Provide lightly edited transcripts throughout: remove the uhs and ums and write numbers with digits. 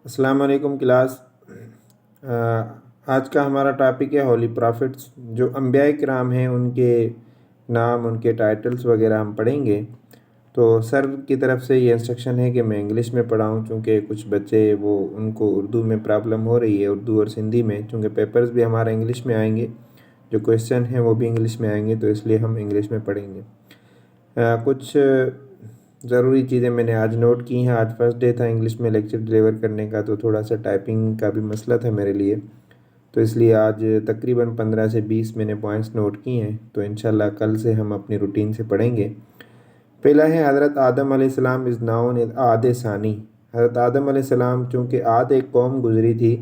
السلام علیکم کلاس۔ آج کا ہمارا ٹاپک ہے ہولی پرافٹس۔ جو انبیاء کرام ہیں ان کے نام، ان کے ٹائٹلز وغیرہ ہم پڑھیں گے۔ تو سر کی طرف سے یہ انسٹرکشن ہے کہ میں انگلش میں پڑھاؤں، چونکہ کچھ بچے ان کو اردو میں پرابلم ہو رہی ہے، اردو اور سندھی میں، چونکہ پیپرز بھی ہمارا انگلش میں آئیں گے، جو کویسچن ہیں وہ بھی انگلش میں آئیں گے، تو اس لیے ہم انگلش میں پڑھیں گے۔ کچھ ضروری چیزیں میں نے آج نوٹ کی ہیں۔ آج فرسٹ ڈے تھا انگلش میں لیکچر ڈلیور کرنے کا، تو تھوڑا سا ٹائپنگ کا بھی مسئلہ تھا میرے لیے، تو اس لیے آج تقریباً 15 سے 20 میں نے پوائنٹس نوٹ کیے ہیں، تو انشاءاللہ کل سے ہم اپنی روٹین سے پڑھیں گے۔ پہلا ہے حضرت آدم علیہ السلام از ناؤن از عاد ثانی۔ حضرت آدم علیہ السلام چونکہ عاد ایک قوم گزری تھی،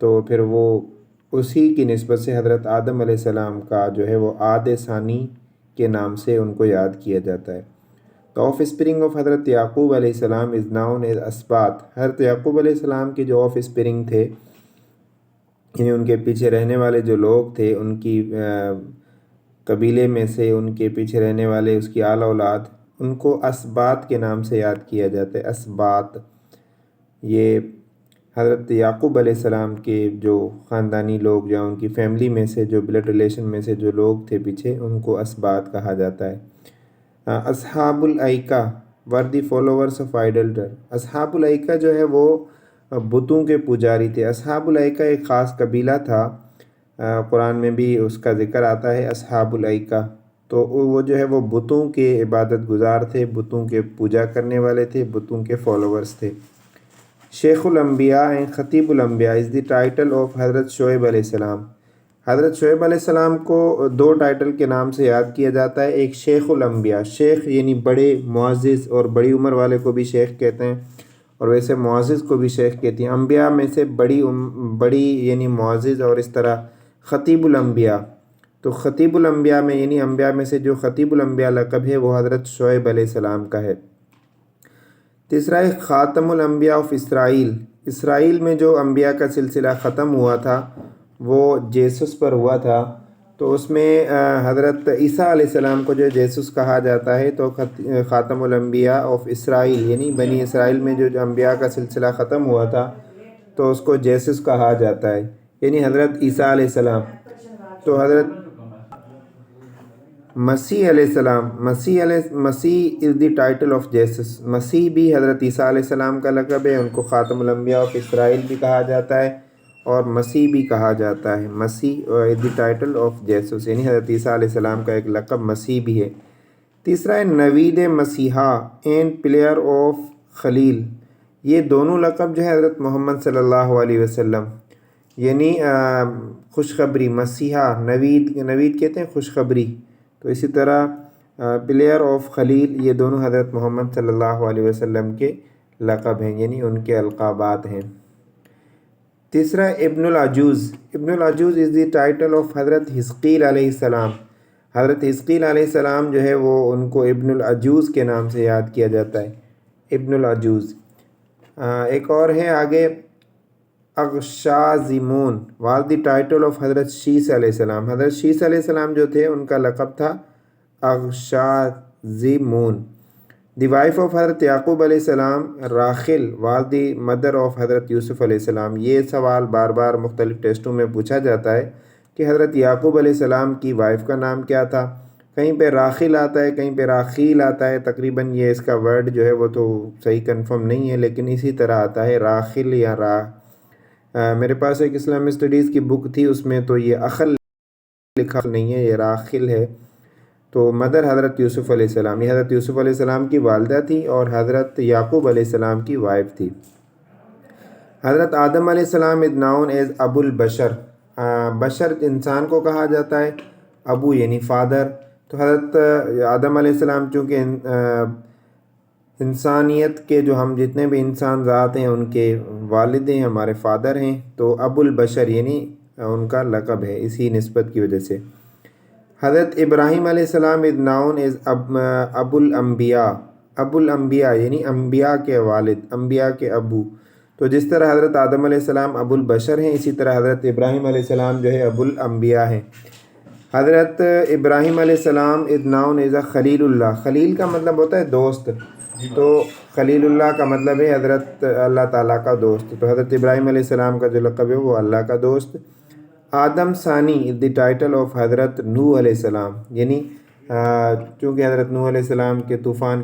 تو پھر وہ اسی کی نسبت سے حضرت آدم علیہ السلام کا جو ہے وہ عاد ثانی کے نام سے ان کو یاد کیا جاتا ہے۔ تو آف اسپرنگ آف حضرت یعقوب علیہ السلام از ناؤن ایز اسباط۔ حضرت یعقوب علیہ السلام کے جو آف اسپرنگ تھے، یعنی ان کے پیچھے رہنے والے جو لوگ تھے، ان کی قبیلے میں سے ان کے پیچھے رہنے والے اس کی آل اولاد، ان کو اسباط کے نام سے یاد کیا جاتا ہے۔ اسباط، یہ حضرت یعقوب علیہ السلام کے جو خاندانی لوگ یا ان کی فیملی میں سے جو بلڈ ریلیشن میں سے جو لوگ تھے پیچھے، ان کو اسباط کہا جاتا ہے۔ اصحاب الایکہ ور دی فالوورس آف آئیڈلٹر۔ اصحاب الایکہ جو ہے وہ بتوں کے پجاری تھے۔ اصحاب الایکہ ایک خاص قبیلہ تھا، قرآن میں بھی اس کا ذکر آتا ہے اصحاب الایکہ۔ تو وہ جو ہے وہ بتوں کے عبادت گزار تھے، بتوں کے پوجا کرنے والے تھے، بتوں کے فالوورس تھے۔ شیخ الانبیاء اینڈ خطیب الانبیاء از دی ٹائٹل آف حضرت شعیب علیہ السلام۔ حضرت شعیب علیہ السلام کو دو ٹائٹل کے نام سے یاد کیا جاتا ہے۔ ایک شیخ الانبیاء، شیخ یعنی بڑے معزز، اور بڑی عمر والے کو بھی شیخ کہتے ہیں، اور ویسے معزز کو بھی شیخ کہتی ہیں۔ انبیاء میں سے بڑی یعنی معزز، اور اس طرح خطیب الانبیاء، تو خطیب الانبیاء میں یعنی انبیاء میں سے جو خطیب الانبیاء لقب ہے وہ حضرت شعیب علیہ السلام کا ہے۔ تیسرا ہے خاتم الانبیاء آف اسرائیل۔ اسرائیل میں جو انبیاء کا سلسلہ ختم ہوا تھا وہ جیسس پر ہوا تھا، تو اس میں حضرت عیسیٰ علیہ السلام کو جو جیسس کہا جاتا ہے، تو خاتم الانبیاء آف اسرائیل یعنی بنی اسرائیل میں جو انبیاء کا سلسلہ ختم ہوا تھا تو اس کو جیسس کہا جاتا ہے، یعنی حضرت عیسیٰ علیہ السلام۔ تو حضرت مسیح علیہ السلام، مسیح از دی ٹائٹل آف جیسس۔ مسیح بھی حضرت عیسیٰ علیہ السلام کا لقب ہے، ان کو خاتم الانبیاء آف اسرائیل بھی کہا جاتا ہے اور مسیح بھی کہا جاتا ہے۔ مسیح از دی ٹائٹل آف جیسس، یعنی حضرت عیسیٰ علیہ السلام کا ایک لقب مسیح بھی ہے۔ تیسرا ہے نوید مسیحا اینڈ پلیئر آف خلیل۔ یہ دونوں لقب جو ہے حضرت محمد صلی اللہ علیہ وسلم، یعنی خوشخبری، مسیحا نوید کہتے ہیں خوشخبری، تو اسی طرح پلیئر آف خلیل، یہ دونوں حضرت محمد صلی اللہ علیہ وسلم کے لقب ہیں، یعنی ان کے القابات ہیں۔ تیسرا ابن العجوز۔ ابن العجوز از دی ٹائٹل آف حضرت حزقیل علیہ السلام۔ حضرت حزقیل علیہ السلام جو ہے وہ ان کو ابن العجوز کے نام سے یاد کیا جاتا ہے، ابن العجوز۔ ایک اور ہے آگے اغشازمون واز دی ٹائٹل آف حضرت شیس علیہ السلام۔ حضرت شیس علیہ السلام جو تھے ان کا لقب تھا اغشازمون۔ دی وائف آف حضرت یعقوب علیہ السلام راخل واز دی مدر آف حضرت یوسف علیہ السلام۔ یہ سوال بار بار مختلف ٹیسٹوں میں پوچھا جاتا ہے کہ حضرت یعقوب علیہ السلام کی وائف کا نام کیا تھا۔ کہیں پہ راخل آتا ہے، کہیں پہ راخیل آتا ہے، تقریباً یہ اس کا ورڈ جو ہے وہ تو صحیح کنفرم نہیں ہے، لیکن اسی طرح آتا ہے راخل یا میرے پاس ایک اسلامی اسٹڈیز کی بک تھی، اس میں تو یہ اخل لکھا نہیں ہے، یہ راخل ہے۔ تو مدر حضرت یوسف علیہ السلام، یہ حضرت یوسف علیہ السلام کی والدہ تھی اور حضرت یعقوب علیہ السلام کی وائف تھی۔ حضرت آدم علیہ السلام از ناؤن ایز ابو البشر۔ بشر انسان کو کہا جاتا ہے، ابو یعنی فادر، تو حضرت آدم علیہ السلام چونکہ انسانیت کے جو ہم جتنے بھی انسان ذات ہیں ان کے والد ہیں، ہمارے فادر ہیں، تو ابو البشر یعنی ان کا لقب ہے اسی نسبت کی وجہ سے۔ حضرت ابراہیم علیہ السلام از ناؤن ایز ابو الانبیاء۔ ابو الانبیاء یعنی انبیاء کے والد، انبیاء کے ابو۔ تو جس طرح حضرت آدم علیہ السلام ابو البشر ہیں، اسی طرح حضرت ابراہیم علیہ السلام جو ہے ابو الانبیاء ہیں۔ حضرت ابراہیم علیہ السلام از ناؤن ایز خلیل اللہ۔ خلیل کا مطلب ہوتا ہے دوست۔ تو خلیل اللہ کا مطلب ہے حضرت اللہ تعالیٰ کا دوست، تو حضرت ابراہیم علیہ السلام کا جو لقب ہے وہ اللہ کا دوست۔ آدم ثانی از دی ٹائٹل آف حضرت نوح علیہ السلام، یعنی چونکہ حضرت نوح علیہ السلام کے طوفان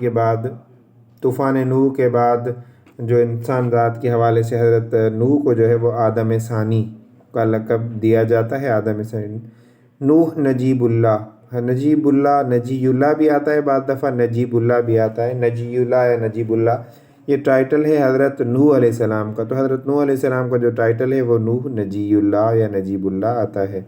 نوح کے بعد جو انسان ذات کے حوالے سے حضرت نوح کو جو ہے وہ آدم ثانی کا لقب دیا جاتا ہے، آدم ثانی۔ نوح نجیب اللہ، نجیب اللہ، نجی اللہ بھی آتا ہے بعض دفعہ، نجیب اللہ بھی آتا ہے، نجی اللہ یا نجیب اللہ، یہ ٹائٹل ہے حضرت نوح علیہ السلام کا۔ تو حضرت نوح علیہ السلام کا جو ٹائٹل ہے وہ نوح نجی اللہ یا نجیب اللہ آتا ہے۔